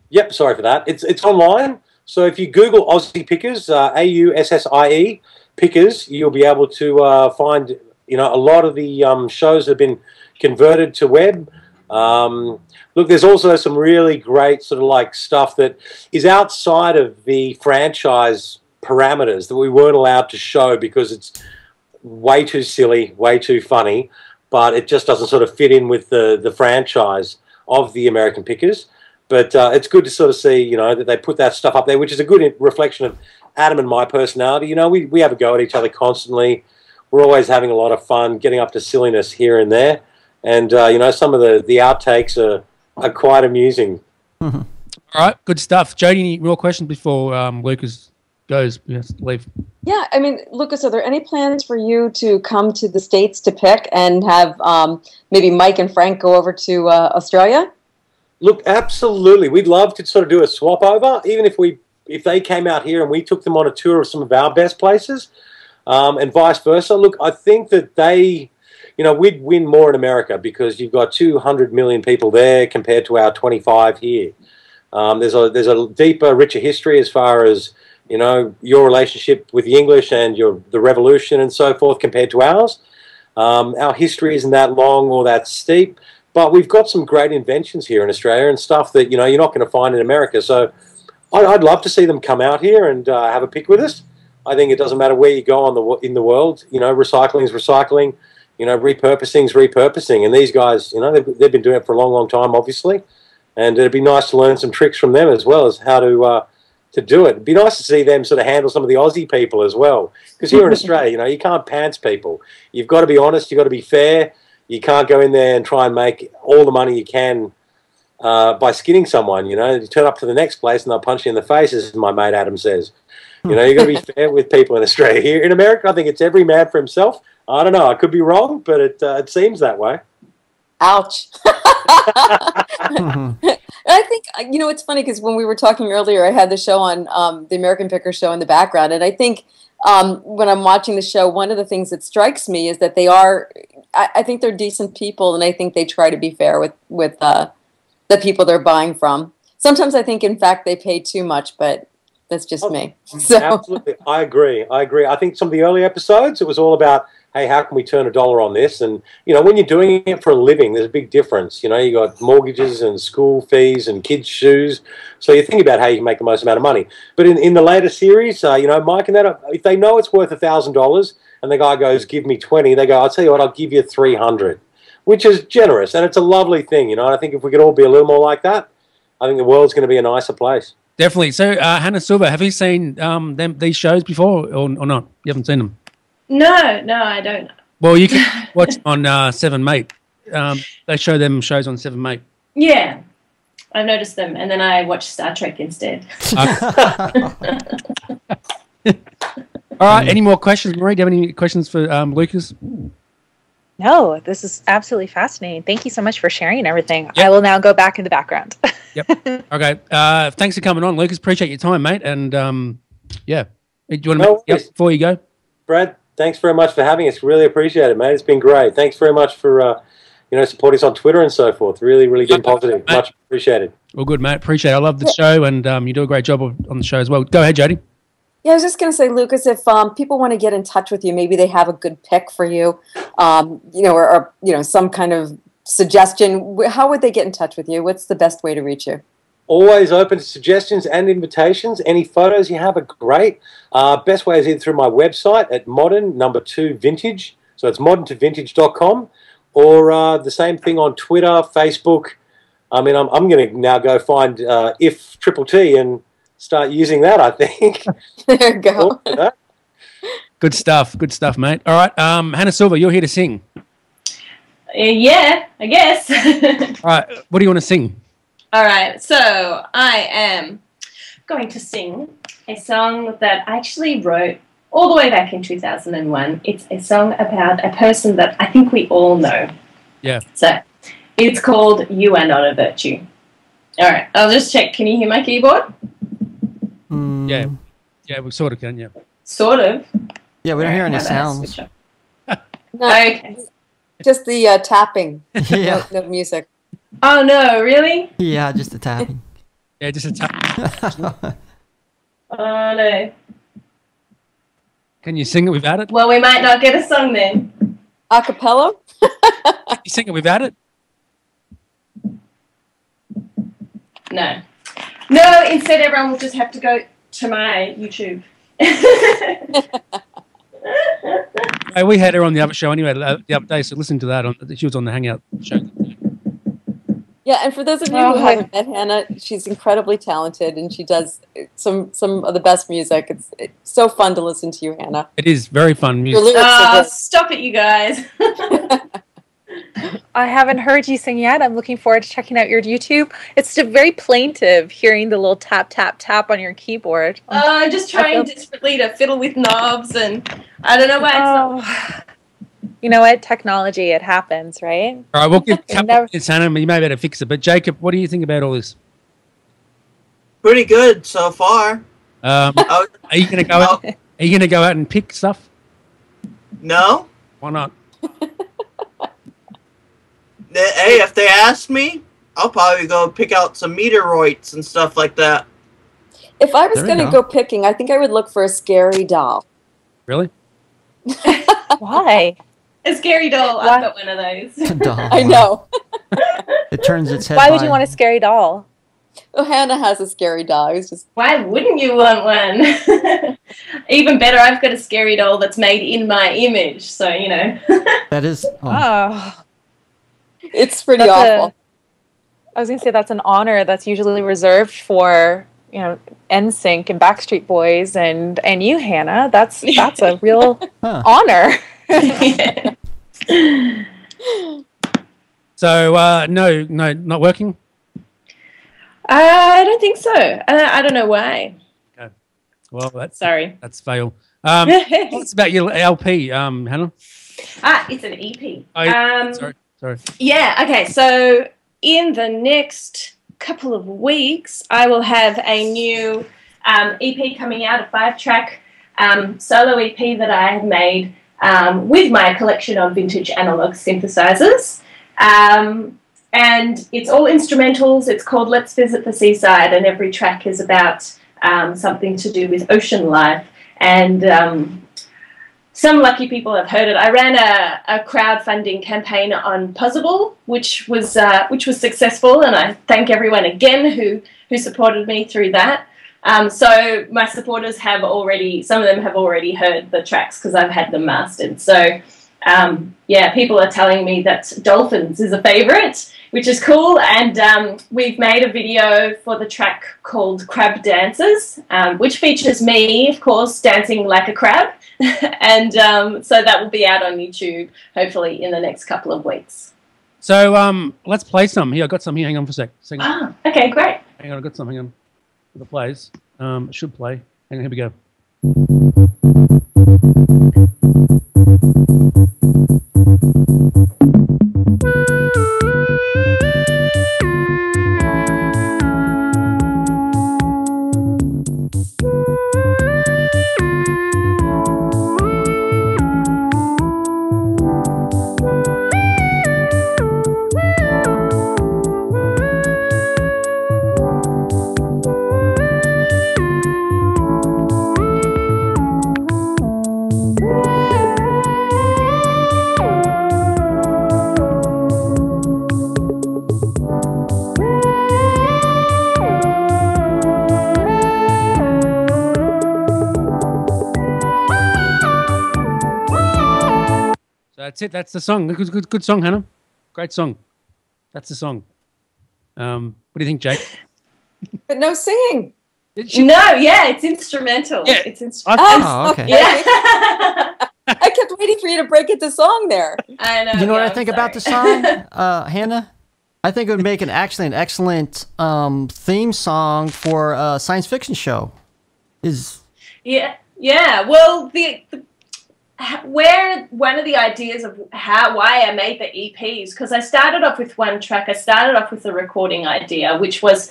Yep, sorry for that. It's online. So if you Google Aussie Pickers, AUSSIE Pickers, you'll be able to find a lot of the shows have been converted to web. Look, there's also some really great sort of like stuff that is outside of the franchise parameters that we weren't allowed to show because it's way too silly, way too funny, but it just doesn't sort of fit in with the franchise of the American Pickers. But it's good to sort of see, that they put that stuff up there, which is a good reflection of Adam and my personality. We have a go at each other constantly. We're always having a lot of fun, getting up to silliness here and there. And, some of the outtakes are quite amusing. Mm-hmm. All right, good stuff. Jodie, any real questions before Lucas goes? We have to leave. Yeah, I mean, Lucas, are there any plans for you to come to the States to pick and have maybe Mike and Frank go over to Australia? Look, absolutely. We'd love to sort of do a swap over, even if they came out here and we took them on a tour of some of our best places, and vice versa. Look, I think that we'd win more in America because you've got 200 million people there compared to our 25 here. There's a deeper, richer history as far as your relationship with the English and the Revolution and so forth compared to ours. Our history isn't that long or that steep, but we've got some great inventions here in Australia and stuff that you're not going to find in America. So I'd love to see them come out here and have a pick with us. I think it doesn't matter where you go in the world. Recycling is recycling. Repurposing is repurposing, and these guys, they've been doing it for a long, long time, obviously, and it'd be nice to learn some tricks from them as well as how to do it. It'd be nice to see them sort of handle some of the Aussie people as well, because here in Australia, you can't pants people. You've got to be honest. You've got to be fair. You can't go in there and try and make all the money you can by skinning someone. You turn up to the next place and they'll punch you in the face, as my mate Adam says. You've got to be fair with people in Australia. Here in America, I think it's every man for himself. I don't know. I could be wrong, but it seems that way. Ouch. I think, it's funny because when we were talking earlier, I had the show on, the American Pickers show in the background. And I think when I'm watching the show, one of the things that strikes me is that I think they're decent people. And I think they try to be fair with the people they're buying from. Sometimes I think, in fact, they pay too much, but that's just me. So. Absolutely. I agree. I think some of the early episodes, it was all about, hey, how can we turn $1 on this? And, when you're doing it for a living, there's a big difference. You got mortgages and school fees and kids' shoes. So you think about how you can make the most amount of money. But in the later series, Mike and that, if they know it's worth $1,000 and the guy goes, give me 20, they go, I'll tell you what, I'll give you 300, which is generous. And it's a lovely thing, And I think if we could all be a little more like that, I think the world's going to be a nicer place. Definitely. So, Hannah Silver, have you seen these shows before or not? You haven't seen them? No, I don't. Well, you can watch on Seven Mate. They show them shows on Seven Mate. Yeah, I've noticed them, and then I watch Star Trek instead. All right, any more questions, Marie? Do you have any questions for Lucas? No, this is absolutely fascinating. Thank you so much for sharing and everything. Yep. I will now go back in the background. Yep. Okay. Thanks for coming on, Lucas. Appreciate your time, mate. And yeah, do you want to make before you go? Brad, thanks very much for having us. Really appreciate it, mate. It's been great. Thanks very much for supporting us on Twitter and so forth. Really, really good, positive. Much appreciated. Well, good, mate. Appreciate it. I love the show, and you do a great job on the show as well. Go ahead, Jodie. Yeah, I was just going to say, Lucas, if people want to get in touch with you, maybe they have a good pick for you, or some kind of suggestion. How would they get in touch with you? What's the best way to reach you? Always open to suggestions and invitations. Any photos you have are great. Best way is either through my website at modern2vintage. So it's modern2vintage.com, or the same thing on Twitter, Facebook. I mean, I'm going to now go find if Triple T and start using that, I think. There you go. Good stuff, mate. All right, Hannah Silver, you're here to sing. Yeah, I guess. All right, what do you want to sing? All right, so I am going to sing a song that I actually wrote all the way back in 2001. It's a song about a person that I think we all know. Yeah. So it's called You Are Not a Virtue. All right, I'll just check. Can you hear my keyboard? Yeah. Yeah, we sort of can, yeah. Sort of. Yeah, we don't hear any sounds. No, Okay. just the tapping. Yeah. No music. Oh, no, really? Yeah, just the tapping. Yeah, just a tap. Oh, no. Can you sing it without it? Well, we might not get a song then. A cappella? Can you sing it without it? No. No, instead everyone will just have to go to my YouTube. Hey, we had her on the other show anyway the other day, so listen to that. She was on the Hangout show. Yeah, and for those of you who haven't met Hannah, she's incredibly talented, and she does some of the best music. It's so fun to listen to you, Hannah. It is very fun Your music. lyrics are good. Stop it, you guys. I haven't heard you sing yet. I'm looking forward to checking out your YouTube. It's very plaintive hearing the little tap, tap, tap on your keyboard. I'm just trying desperately to fiddle with knobs, and I don't know why it's not. You know what? Technology, it happens, right? All right, we'll give a couple minutes, Hannah. You may be able to fix it. But Jacob, what do you think about all this? Pretty good so far. Are you going to go out? Are you going to go out and pick stuff? No. Why not? Hey, if they ask me, I'll probably go pick out some meteoroids and stuff like that. If I was going to go picking, I think I would look for a scary doll. Really? Why? A scary doll. I've got one of those. I know. It turns its head. Why would you want a scary doll? Well, Hannah has a scary doll. It's just... Why wouldn't you want one? Even better, I've got a scary doll that's made in my image. So, you know. That is... Oh. It's pretty awful. I was going to say that's an honor that's usually reserved for, you know, NSYNC and Backstreet Boys and you, Hannah. That's a real honor. So, no, not working? I don't think so. I don't know why. Okay. Well, that's fail. What's about your LP, Hannah? It's an EP. Sorry. Yeah, okay. So in the next couple of weeks, I will have a new EP coming out, a 5-track solo EP that I have made with my collection of vintage analog synthesizers. And it's all instrumentals. It's called Let's Visit the Seaside, and every track is about something to do with ocean life. And some lucky people have heard it. I ran a crowdfunding campaign on Puzzable, which was successful, and I thank everyone again who supported me through that. So my supporters some of them have already heard the tracks because I've had them mastered. So yeah, people are telling me that Dolphins is a favourite, which is cool. And we've made a video for the track called Crab Dances, which features me, of course, dancing like a crab. And so that will be out on YouTube, hopefully, in the next couple of weeks. So let's play some. Here, I got some here. Hang on for a sec. Okay, great. Hang on, I got some. Hang on. It plays. It should play. Hang on, here we go. That's it. That's the song. Good song, Hannah. Great song. That's the song. What do you think, Jake? But no singing. It's instrumental. Yeah. It's instrumental. Oh, okay. Yeah. I kept waiting for you to break it to song there. I know. You know what I I'm think sorry. about the song, Hannah? I think it would make an excellent theme song for a science fiction show. Yeah. Well, where one of the ideas of why I made the EPs, because I started off with one track. I started off with the recording idea, which was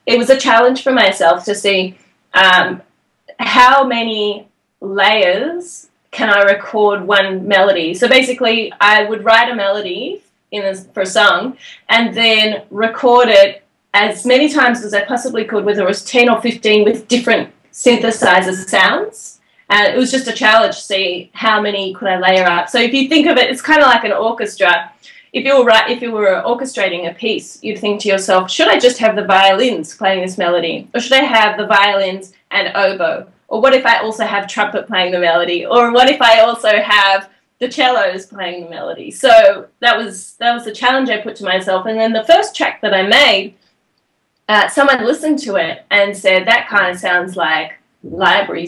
a challenge for myself to see how many layers can I record one melody. So basically, I would write a melody for a song and then record it as many times as I possibly could, whether it was 10 or 15 with different synthesizers sounds. And it was just a challenge to see how many could I layer up. So if you think of it, it's kind of like an orchestra. If you were orchestrating a piece, you'd think to yourself, should I just have the violins playing this melody? Or should I have the violins and oboe? Or what if I also have trumpet playing the melody? Or what if I also have the cellos playing the melody? So that was the challenge I put to myself. And then the first track that I made, someone listened to it and said, that kind of sounds like library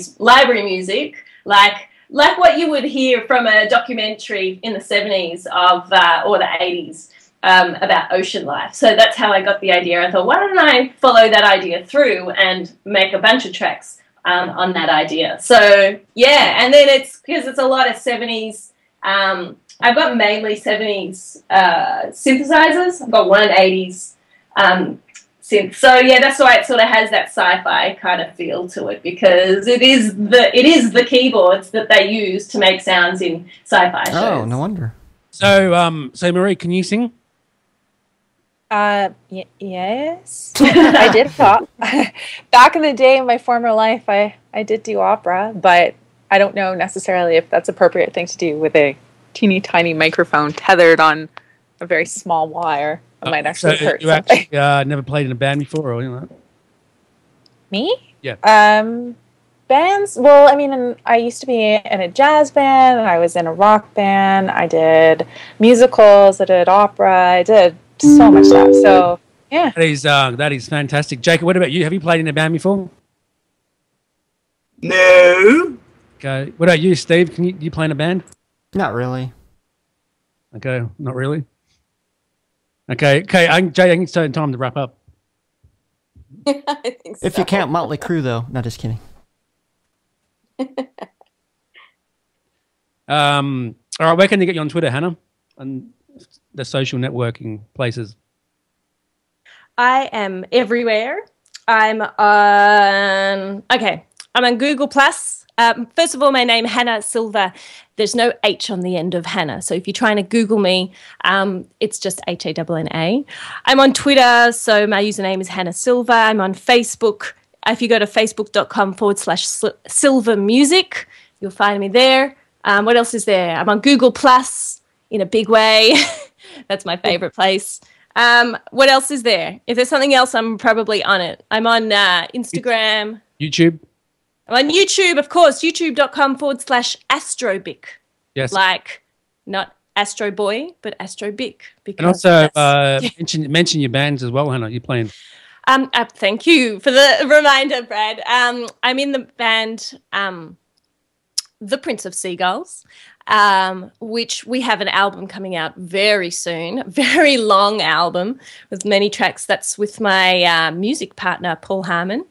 music, like what you would hear from a documentary in the 70s or the 80s about ocean life. So that's how I got the idea. I thought, why don't I follow that idea through and make a bunch of tracks on that idea? So yeah, and then it's because it's a lot of 70s. I've got mainly 70s synthesizers. I've got one 80s synth. So yeah, that's why it sort of has that sci-fi kind of feel to it, because it is the keyboards that they use to make sounds in sci-fi shows. Oh, no wonder. So Marie, can you sing? Yes. I did pop. Back in the day in my former life, I did do opera, but I don't know necessarily if that's appropriate thing to do with a teeny tiny microphone tethered on a very small wire. It might actually hurt you something. actually never played in a band before or anything like that? Me? Yeah. Bands? Well, I mean, I used to be in a jazz band, I was in a rock band, I did musicals, I did opera, I did so much stuff. So, yeah. That is fantastic. Jacob, what about you? Have you played in a band before? No. Okay. What about you, Steve? Can you play in a band? Not really. Okay, not really. Okay. Jay, I think it's time to wrap up. I think so. If you count Motley Crue, though. No, just kidding. All right, where can they get you on Twitter, Hannah? And the social networking places. I am everywhere. I'm on Google Plus. First of all, my name Hannah Silva. There's no H on the end of Hannah, so if you're trying to Google me, it's just HANNA. I'm on Twitter, so my username is Hannah Silva. I'm on Facebook. If you go to facebook.com/Silva Music, you'll find me there. What else is there? I'm on Google Plus in a big way. That's my favorite place. What else is there? If there's something else, I'm probably on it. I'm on Instagram. YouTube. I'm on YouTube, of course, youtube.com/Astrobic. Yes. Like, not Astro Boy, but Astrobic. And also mention your bands as well, Hannah. You're playing. Thank you for the reminder, Brad. I'm in the band The Prince of Seagulls, which we have an album coming out very soon, a very long album with many tracks. That's with my music partner, Paul Harmon.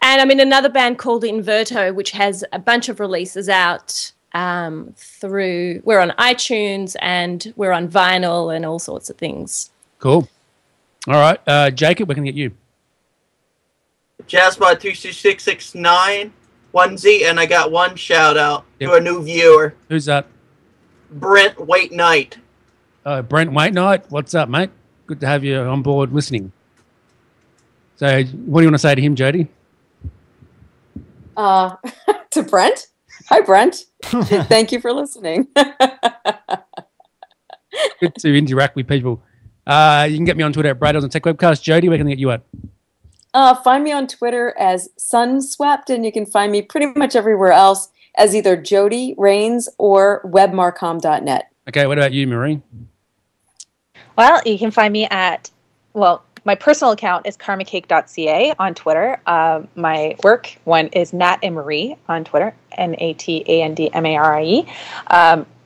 And I'm in another band called Inverto, which has a bunch of releases out we're on iTunes and we're on vinyl and all sorts of things. Cool. All right. Jacob, where can I get you? Jazzbot32669 1Z, and I got one shout out to a new viewer. Who's that? Brent Waitnight. Brent Waitnight. What's up, mate? Good to have you on board listening. So what do you want to say to him, Jody? To Brent? Hi, Brent. Thank you for listening. Good to interact with people. You can get me on Twitter at Brad on Tech Webcast. Jody, where can I get you at? Find me on Twitter as Sunswept, and you can find me pretty much everywhere else as either Jody Rains or webmarcom.net. Okay, what about you, Marie? Well, you can find me at, my personal account is karmacake.ca on Twitter. My work one is Nat and Marie on Twitter, NATANDMARIE.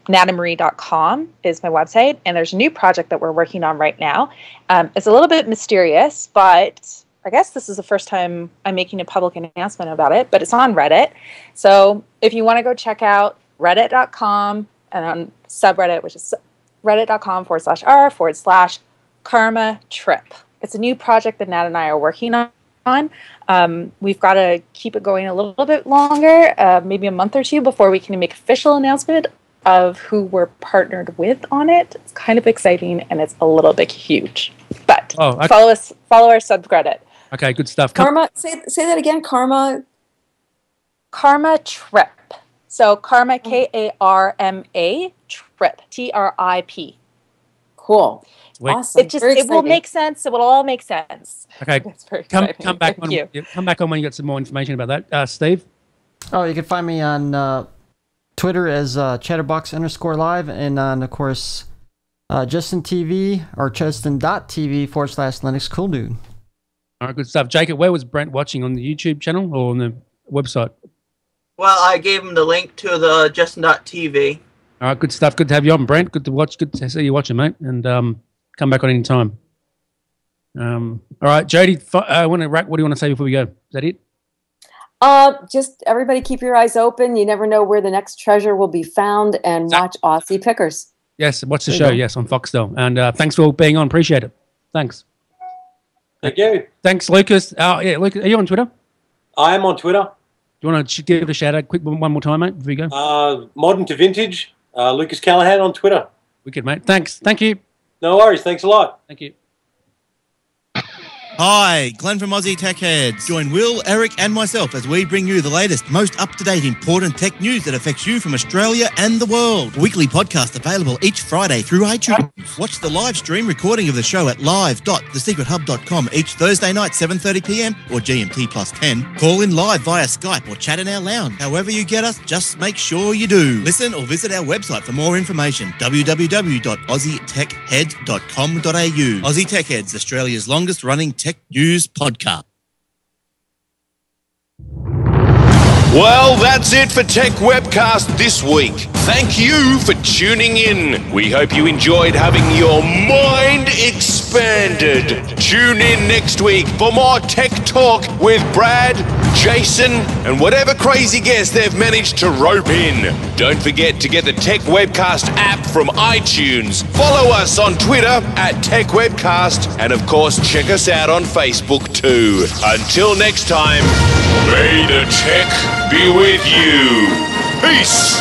natandmarie.com is my website, and there's a new project that we're working on right now. It's a little bit mysterious, but I guess this is the first time I'm making a public announcement about it, but it's on Reddit. So if you want to go check out reddit.com and on subreddit, which is reddit.com/r/karma trip. It's a new project that Nat and I are working on. We've got to keep it going a little bit longer, maybe a month or two before we can make official announcement of who we're partnered with on it. It's kind of exciting and it's a little bit huge. But follow our subreddit. Okay, good stuff. Karma, say that again. Karma Trip. So Karma, Karma Trip, TRIP. Cool. Sweet. Awesome. It will make sense. It will all make sense. Okay, That's very come exciting. back Thank you. come back on when you got some more information about that. Steve? Oh, you can find me on Twitter as Chatterbox_live, and on, of course, Justin TV or Justin.tv/Linux Cool Dude. All right, good stuff. Jacob, where was Brent watching? On the YouTube channel or on the website? Well, I gave him the link to the Justin.tv. All right, good stuff. Good to have you on, Brent. Good to watch. Good to see you watching, mate. And come back on any time. All right, Jody, what do you want to say before we go? Is that it? Just everybody keep your eyes open. You never know where the next treasure will be found, and watch Aussie Pickers. Yes, watch the show. Yes, on Foxtel. And thanks for being on. Appreciate it. Thanks. Thank you. Thanks, Lucas. Yeah, Lucas, are you on Twitter? I am on Twitter. Do you want to give it a shout out quick one more time, mate, before we go? Modern to vintage. Lucas Callahan on Twitter. Wicked, mate. Thanks. Thank you. No worries. Thanks a lot. Thank you. Hi, Glenn from Aussie Tech Heads. Join Will, Eric and myself as we bring you the latest, most up-to-date important tech news that affects you from Australia and the world. A weekly podcast available each Friday through iTunes. Watch the live stream recording of the show at live.thesecrethub.com each Thursday night 7:30pm or GMT +10. Call in live via Skype or chat in our lounge. However you get us, just make sure you do. Listen or visit our website for more information, www.aussietechheads.com.au. Aussie Tech Heads, Australia's longest running tech news podcast. Well, that's it for Tech Webcast this week. Thank you for tuning in. We hope you enjoyed having your mind expanded. Tune in next week for more tech talk with Brad, Jason, and whatever crazy guest they've managed to rope in. Don't forget to get the Tech Webcast app from iTunes. Follow us on Twitter at Tech Webcast, and of course, check us out on Facebook too. Until next time, may the tech be with you. Peace.